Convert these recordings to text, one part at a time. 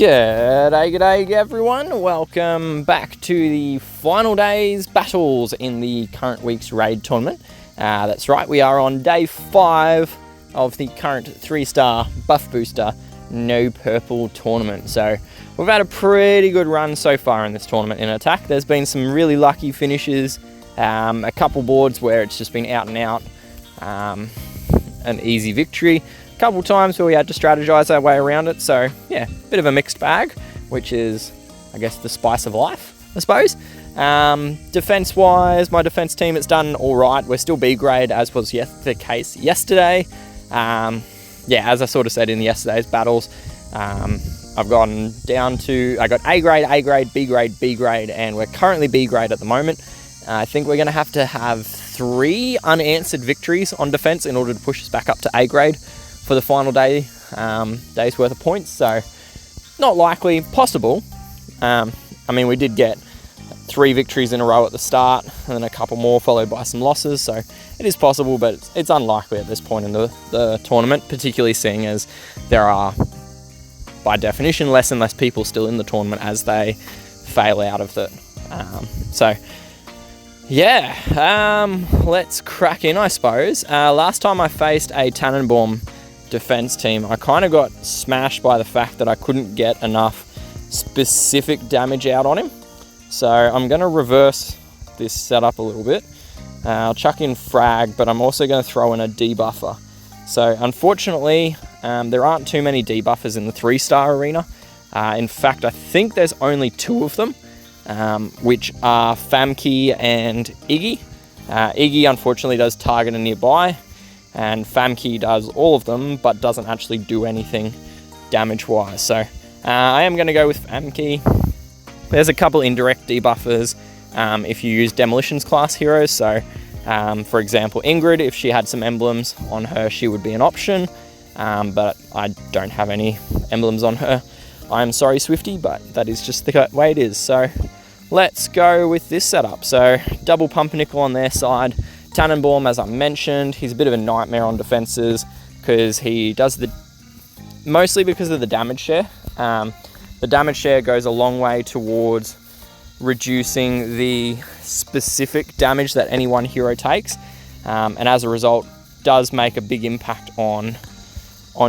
G'day everyone, welcome back to the final day's battles in the current week's raid tournament. That's right, we are on day 5 of the current 3-star buff booster no purple tournament. So we've had a pretty good run so far in this tournament in attack. There's been some really lucky finishes, a couple boards where it's just been out and out, an easy victory. Couple times where we had to strategize our way around it, so yeah, bit of a mixed bag, which is, I guess, the spice of life, I suppose. Defense wise, my defense team, it's done all right. We're still B grade, as was the case yesterday. Yeah, as I sort of said in yesterday's battles, I've gone down to, I got A grade, B grade, and we're currently B grade at the moment. I think we're going to have 3 unanswered victories on defense in order to push us back up to A grade for the final day's worth of points. So not likely, possible. I mean, we did get 3 victories in a row at the start and then a couple more followed by some losses, so it is possible, but it's unlikely at this point in the tournament, particularly seeing as there are, by definition, less and less people still in the tournament as they fail out of it. So yeah, let's crack in, I suppose. Last time I faced a Tannenbaum defense team, I kind of got smashed by the fact that I couldn't get enough specific damage out on him. So I'm going to reverse this setup a little bit. I'll chuck in frag, but I'm also going to throw in a debuffer. So unfortunately, there aren't too many debuffers in the 3-star arena. In fact, I think there's only 2 of them, which are Famke and Iggy. Iggy unfortunately does target a nearby, and Famke does all of them, but doesn't actually do anything damage-wise. So I am going to go with Famke. There's a couple indirect debuffers if you use Demolitions class heroes. So, for example, Ingrid, if she had some emblems on her, she would be an option, but I don't have any emblems on her. I'm sorry, Swifty, but that is just the way it is. So let's go with this setup. So double Pumpernickel on their side. Tannenbaum, as I mentioned, he's a bit of a nightmare on defenses because he does mostly because of the damage share. The damage share goes a long way towards reducing the specific damage that any one hero takes, and as a result does make a big impact on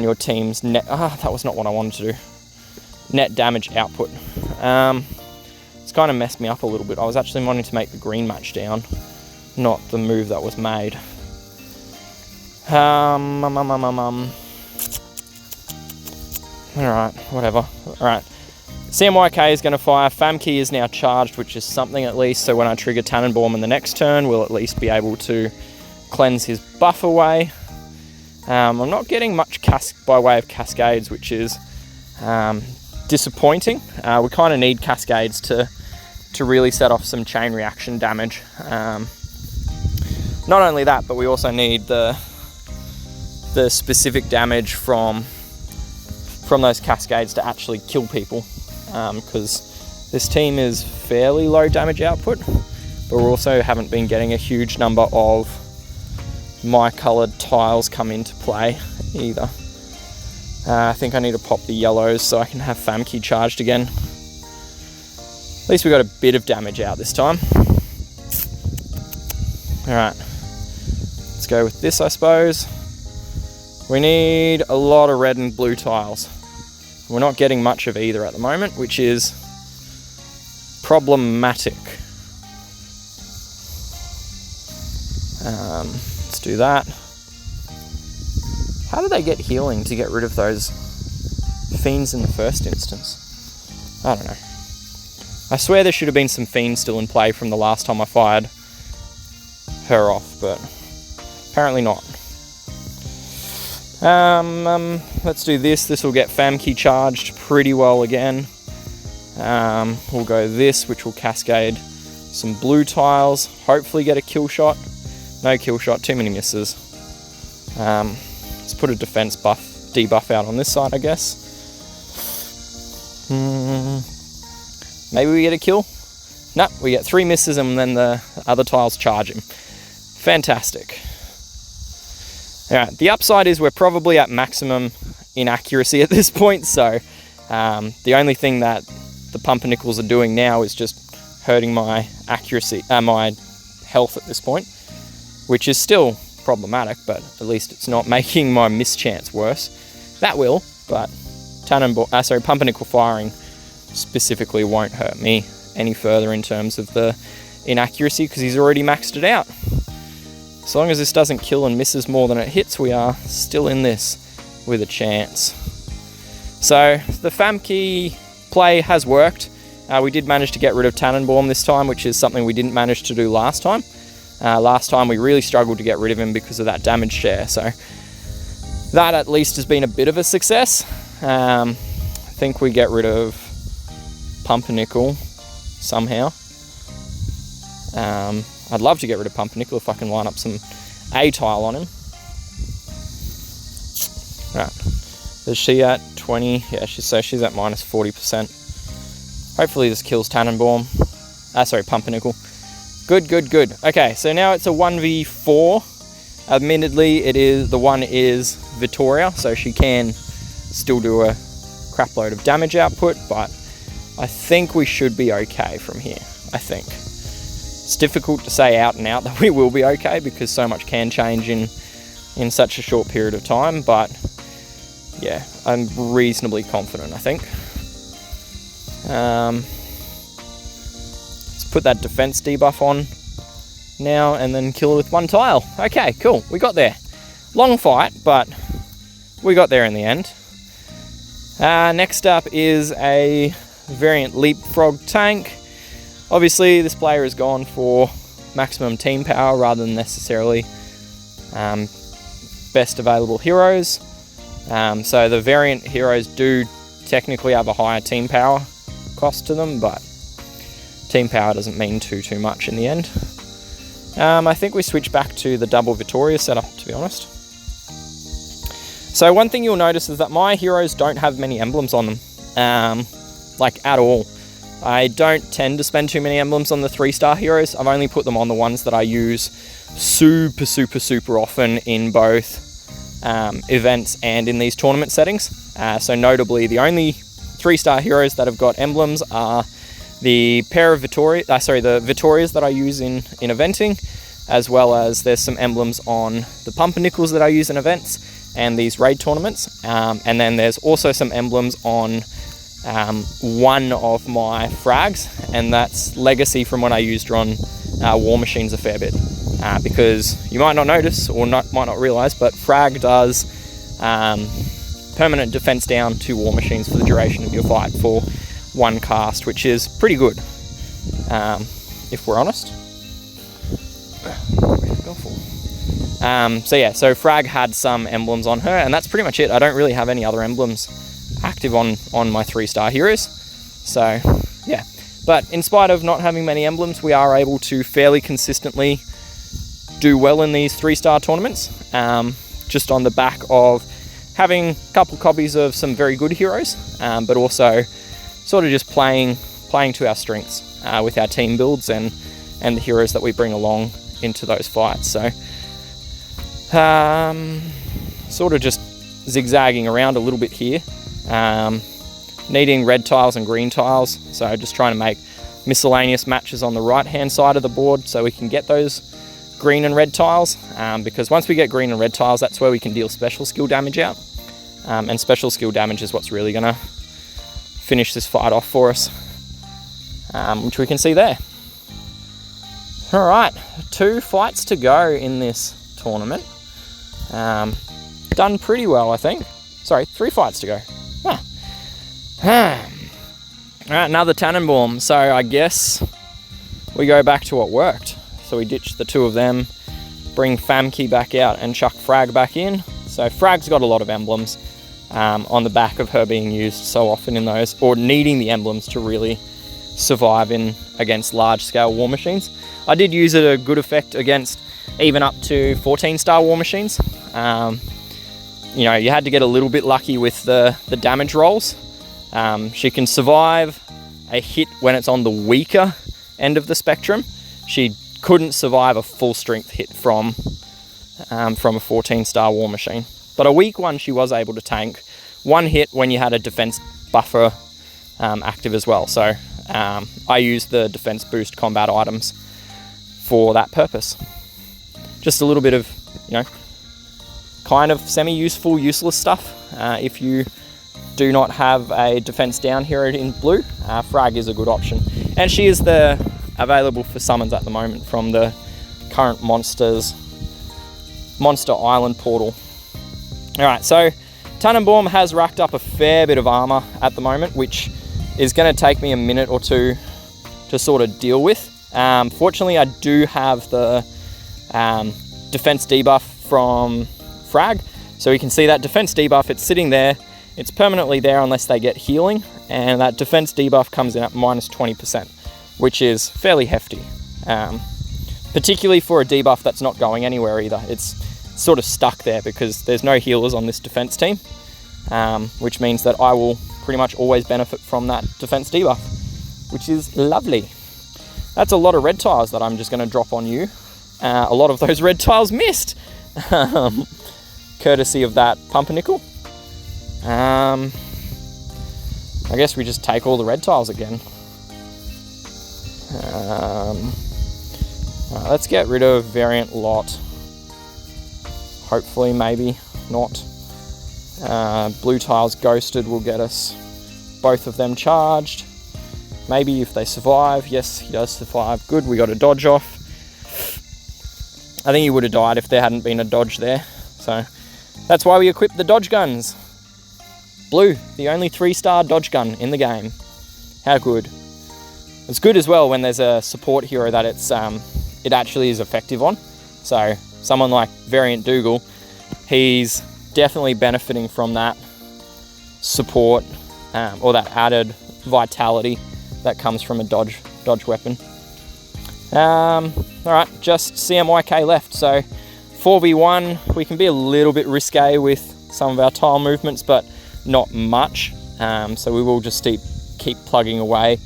your team's net. That was not what I wanted to do. Net damage output. It's kind of messed me up a little bit. I was actually wanting to make the green match down, not the move that was made. Alright, whatever. Alright. CMYK is going to fire. Famke is now charged, which is something at least, so when I trigger Tannenbaum in the next turn, we'll at least be able to cleanse his buff away. I'm not getting much by way of cascades, which is disappointing. We kind of need cascades to really set off some chain reaction damage. Not only that, but we also need the specific damage from those cascades to actually kill people, because this team is fairly low damage output, but we also haven't been getting a huge number of my coloured tiles come into play either. I think I need to pop the yellows so I can have Famke charged again. At least we got a bit of damage out this time. Alright, let's go with this, I suppose. We need a lot of red and blue tiles. We're not getting much of either at the moment, which is problematic. Let's do that. How do they get healing to get rid of those fiends in the first instance? I don't know. I swear there should have been some fiends still in play from the last time I fired her off, but apparently not. Let's do this. This will get Famke charged pretty well again. We'll go this, which will cascade some blue tiles. Hopefully get a kill shot. No kill shot, too many misses. Let's put a defense debuff out on this side, I guess. Maybe we get a kill? No, we get 3 misses and then the other tiles charge him. Fantastic. Alright, the upside is we're probably at maximum inaccuracy at this point, so The only thing that the Pumpernickels are doing now is just hurting my accuracy, my health at this point, which is still problematic, but at least it's not making my mischance worse. That will, but Pumpernickel firing specifically won't hurt me any further in terms of the inaccuracy, because he's already maxed it out. As long as this doesn't kill and misses more than it hits, we are still in this with a chance. So the Famke play has worked. We did manage to get rid of Tannenbaum this time, which is something we didn't manage to do last time. Last time we really struggled to get rid of him because of that damage share, so that at least has been a bit of a success. I think we get rid of Pumpernickel somehow. I'd love to get rid of Pumpernickel if I can line up some A-tile on him. Right, is she at 20? Yeah, she's at minus 40%. Hopefully this kills Tannenbaum. Pumpernickel. Good. Okay, so now it's a 1v4. Admittedly, the one is Vittoria, so she can still do a crap load of damage output, but I think we should be okay from here, I think. It's difficult to say out and out that we will be okay because so much can change in such a short period of time, but yeah, I'm reasonably confident, I think. Let's put that defense debuff on now and then kill it with one tile. Okay, cool, we got there. Long fight, but we got there in the end. Next up is a variant leapfrog tank. Obviously, this player has gone for maximum team power rather than necessarily best available heroes. So the variant heroes do technically have a higher team power cost to them, but team power doesn't mean too much in the end. I think we switch back to the double Vittoria setup, to be honest. So one thing you'll notice is that my heroes don't have many emblems on them, like at all. I don't tend to spend too many emblems on the 3-star heroes. I've only put them on the ones that I use super often in both events and in these tournament settings. So notably, the only 3-star heroes that have got emblems are the pair of the Vittorias that I use in eventing, as well as there's some emblems on the Pumpernickels that I use in events and these raid tournaments. And then there's also some emblems on one of my frags, and that's Legacy from when I used her on War Machines a fair bit. Because you might not notice, or might not realise, but frag does permanent defense down to War Machines for the duration of your fight for one cast, which is pretty good, if we're honest. So frag had some emblems on her, and that's pretty much it. I don't really have any other emblems active on my 3-star heroes, so yeah. But in spite of not having many emblems, we are able to fairly consistently do well in these 3-star tournaments, just on the back of having a couple copies of some very good heroes, but also sort of just playing to our strengths with our team builds and the heroes that we bring along into those fights. So sort of just zigzagging around a little bit here, needing red tiles and green tiles, so just trying to make miscellaneous matches on the right hand side of the board so we can get those green and red tiles, because once we get green and red tiles, that's where we can deal special skill damage out, and special skill damage is what's really going to finish this fight off for us, which we can see there. Alright, 2 fights to go in this tournament. Done pretty well, I think. Sorry, 3 fights to go. Alright, another Tannenbaum. So I guess we go back to what worked. So we ditch the 2 of them, bring Famke back out and chuck Frag back in. So Frag's got a lot of emblems on the back of her being used so often in those, or needing the emblems to really survive against large-scale war machines. I did use it a good effect against even up to 14-star war machines. You know, you had to get a little bit lucky with the damage rolls. She can survive a hit when it's on the weaker end of the spectrum. She couldn't survive a full strength hit from a 14-star war machine. But a weak one she was able to tank. One hit when you had a defense buffer active as well. So I use the defense boost combat items for that purpose. Just a little bit of, you know, kind of semi-useful, useless stuff. If you do not have a defense down hero in blue, Frag is a good option. And she is available for summons at the moment from the current Monster Island portal. Alright, so Tannenbaum has racked up a fair bit of armor at the moment, which is going to take me a minute or two to sort of deal with. Fortunately, I do have the defense debuff from Frag, so you can see that defense debuff, it's sitting there, it's permanently there unless they get healing, and that defense debuff comes in at minus 20%, which is fairly hefty, particularly for a debuff that's not going anywhere either. It's sort of stuck there because there's no healers on this defense team, which means that I will pretty much always benefit from that defense debuff, which is lovely. That's a lot of red tiles that I'm just going to drop on you. A lot of those red tiles missed, courtesy of that Pumpernickel. I guess we just take all the red tiles again. Let's get rid of variant lot. Hopefully, maybe not. Blue tiles ghosted will get us both of them charged. Maybe if they survive. Yes, he does survive. Good, we got a dodge off. I think he would have died if there hadn't been a dodge there. So that's why we equipped the dodge guns. Blue, the only 3-star dodge gun in the game. How good. It's good as well when there's a support hero that it actually is effective on. So someone like Variant Dougal, he's definitely benefiting from that support or that added vitality that comes from a dodge weapon. Alright, just CMYK left, so 4v1, we can be a little bit risque with some of our tile movements, but not much, so we will just keep plugging away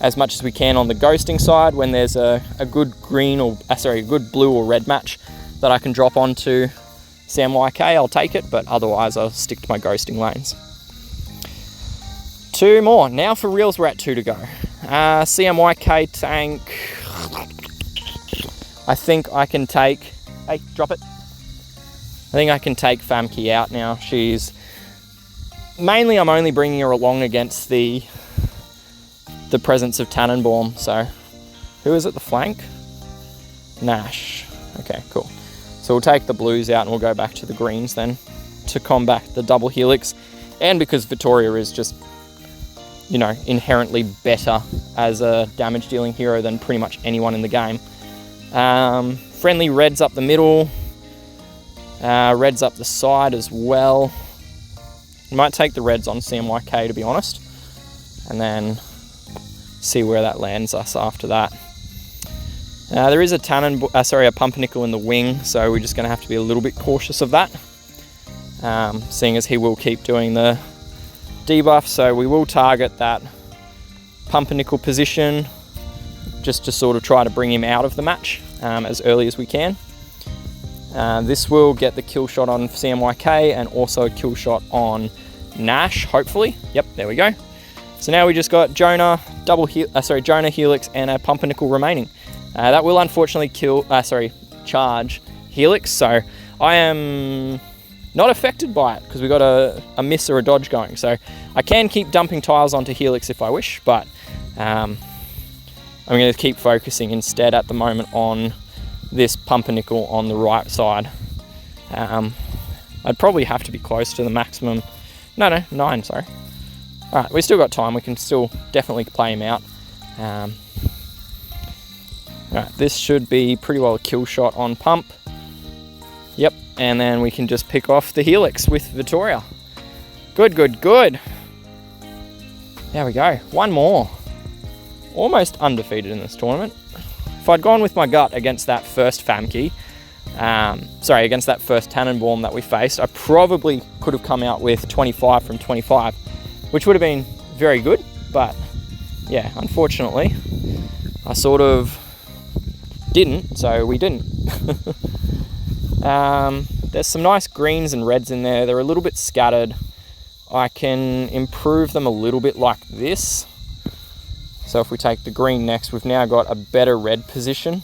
as much as we can on the ghosting side. When there's a good good blue or red match that I can drop onto CMYK, I'll take it, but otherwise I'll stick to my ghosting lanes. 2 more. Now for reals, we're at 2 to go. CMYK tank. I think I can take... Hey, drop it. I think I can take Famke out now. She's... Mainly I'm only bringing her along against the presence of Tannenbaum, so... Who is at the flank? Nash. Okay, cool. So we'll take the blues out and we'll go back to the greens then to combat the double helix. And because Vittoria is just, you know, inherently better as a damage dealing hero than pretty much anyone in the game. Friendly reds up the middle. Reds up the side as well. Might take the reds on CMYK, to be honest. And then see where that lands us after that. There is a Pumpernickel in the wing, so we're just going to have to be a little bit cautious of that. Seeing as he will keep doing the debuff, so we will target that Pumpernickel position just to sort of try to bring him out of the match as early as we can. This will get the kill shot on CMYK and also a kill shot on Nash, hopefully. Yep, there we go. So now we just got Jonah, Jonah Helix and a Pumpernickel remaining. That will unfortunately charge Helix, so I am not affected by it because we got a miss or a dodge going. So I can keep dumping tiles onto Helix if I wish, but I'm going to keep focusing instead at the moment on this Pumpernickel on the right side. I'd probably have to be close to the maximum. No, 9, sorry. Alright, we still got time. We can still definitely play him out. Alright, this should be pretty well a kill shot on Pump. Yep, and then we can just pick off the Helix with Vittoria. Good. There we go. 1 more. Almost undefeated in this tournament. If I'd gone with my gut against that first Famke, against that first Tannenbaum that we faced, I probably could have come out with 25 from 25, which would have been very good, but yeah, unfortunately, I sort of didn't, so we didn't. There's some nice greens and reds in there. They're a little bit scattered I can improve them a little bit like this. So if we take the green next, we've now got a better red position.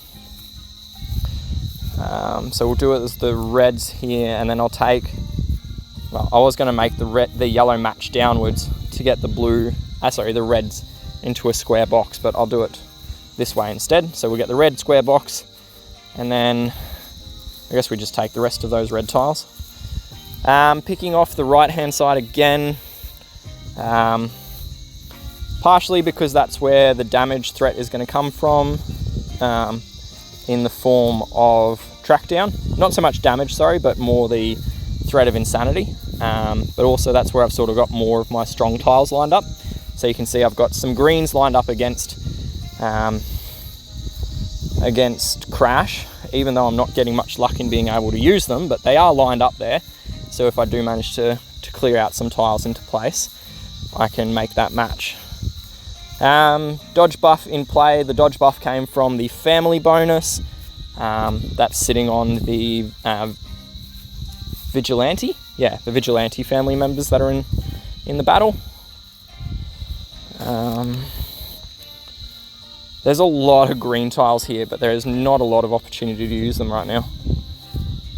So we'll do it as the reds here, and then I'll take, well, I was going to make the yellow match downwards to get the the reds into a square box, but I'll do it this way instead. So we'll get the red square box, and then I guess we just take the rest of those red tiles. Picking off the right hand side again, partially because that's where the damage threat is going to come from, in the form of track down. Not so much damage, sorry, but more the threat of insanity. But also that's where I've sort of got more of my strong tiles lined up. So you can see I've got some greens lined up against Crash, even though I'm not getting much luck in being able to use them, but they are lined up there. So if I do manage to clear out some tiles into place, I can make that match. Dodge buff in play. The dodge buff came from the family bonus. That's sitting on the Vigilante. Yeah, the Vigilante family members that are in the battle. There's a lot of green tiles here, but there is not a lot of opportunity to use them right now,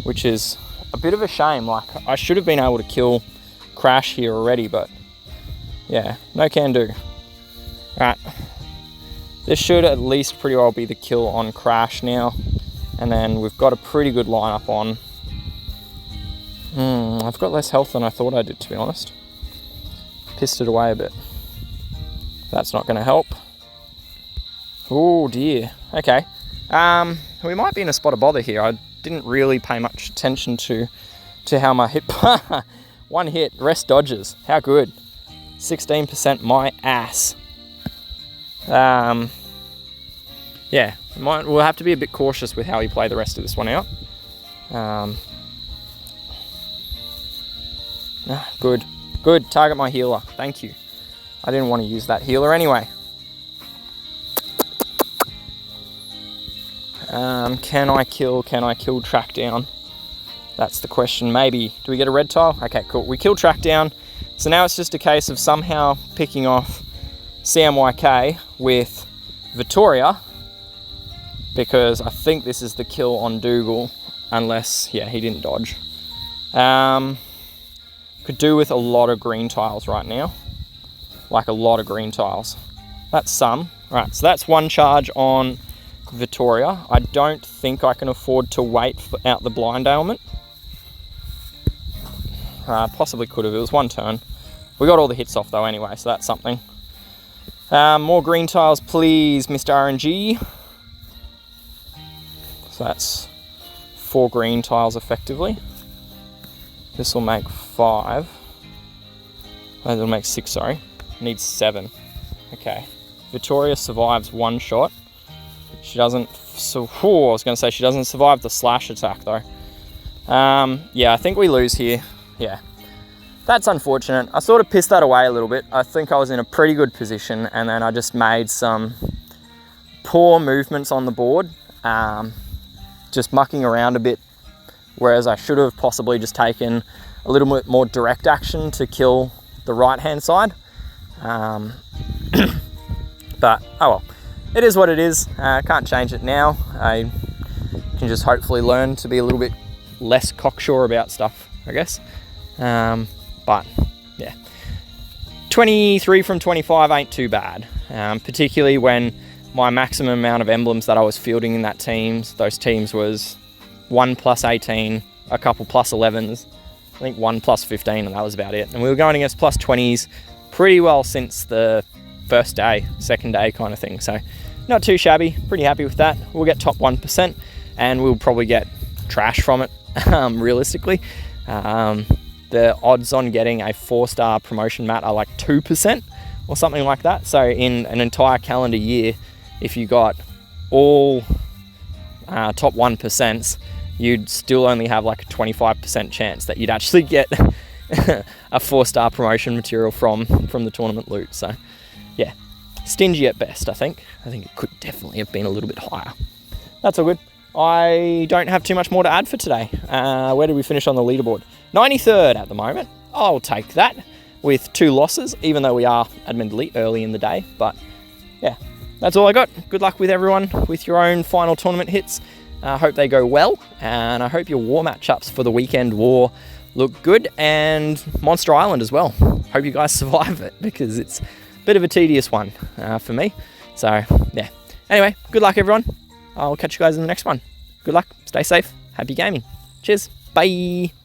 which is a bit of a shame. Like, I should have been able to kill Crash here already, but yeah, no can do. Right, this should at least pretty well be the kill on Crash now, and then we've got a pretty good lineup on. I've got less health than I thought I did, to be honest. Pissed it away a bit. That's not going to help. Oh dear. Okay. We might be in a spot of bother here. I didn't really pay much attention to how my hit. One hit, rest dodges. How good. 16% my ass. Yeah, we'll have to be a bit cautious with how we play the rest of this one out. Good. Target my healer. Thank you. I didn't want to use that healer anyway. Can I kill track down? That's the question. Maybe. Do we get a red tile? Okay, cool. We kill track down. So now it's just a case of somehow picking off CMYK with Vittoria, because I think this is the kill on Dougal, unless, yeah, he didn't dodge. Could do with a lot of green tiles right now. Like a lot of green tiles. That's some. Right, so that's one charge on Vittoria. I don't think I can afford to wait out the blind ailment. Possibly could have. It was one turn. We got all the hits off though anyway, so that's something. More green tiles, please, Mr. RNG. So that's 4 green tiles effectively. This will make 5. Oh, it'll make 6, sorry. Needs 7. Okay. Vittoria survives 1 shot. She doesn't... I was going to say she doesn't survive the slash attack though. Yeah, I think we lose here. Yeah. That's unfortunate. I sort of pissed that away a little bit. I think I was in a pretty good position, and then I just made some poor movements on the board. Just mucking around a bit, whereas I should have possibly just taken a little bit more direct action to kill the right hand side. But oh well, it is what it is. Can't change it now. I can just hopefully learn to be a little bit less cocksure about stuff, I guess. But yeah, 23 from 25 ain't too bad, particularly when my maximum amount of emblems that I was fielding in those teams was 1 plus 18, a couple plus 11s, I think 1 plus 15, and that was about it. And we were going against plus 20s pretty well since the second day kind of thing. So not too shabby, pretty happy with that. We'll get top 1%, and we'll probably get trash from it, realistically. The odds on getting a 4-star promotion mat are like 2% or something like that. So in an entire calendar year, if you got all top 1%, you'd still only have like a 25% chance that you'd actually get a 4-star promotion material from the tournament loot. So yeah, stingy at best, I think. I think it could definitely have been a little bit higher. That's all good. I don't have too much more to add for today. Where did we finish on the leaderboard? 93rd at the moment. I'll take that. with 2 losses, even though we are admittedly early in the day. But yeah, that's all I got. Good luck with everyone with your own final tournament hits. I hope they go well, and I hope your war matchups for the weekend war look good, and Monster Island as well. Hope you guys survive it, because it's a bit of a tedious one for me. So yeah, anyway, good luck everyone. I'll catch you guys in the next one. Good luck, stay safe, happy gaming. Cheers, bye.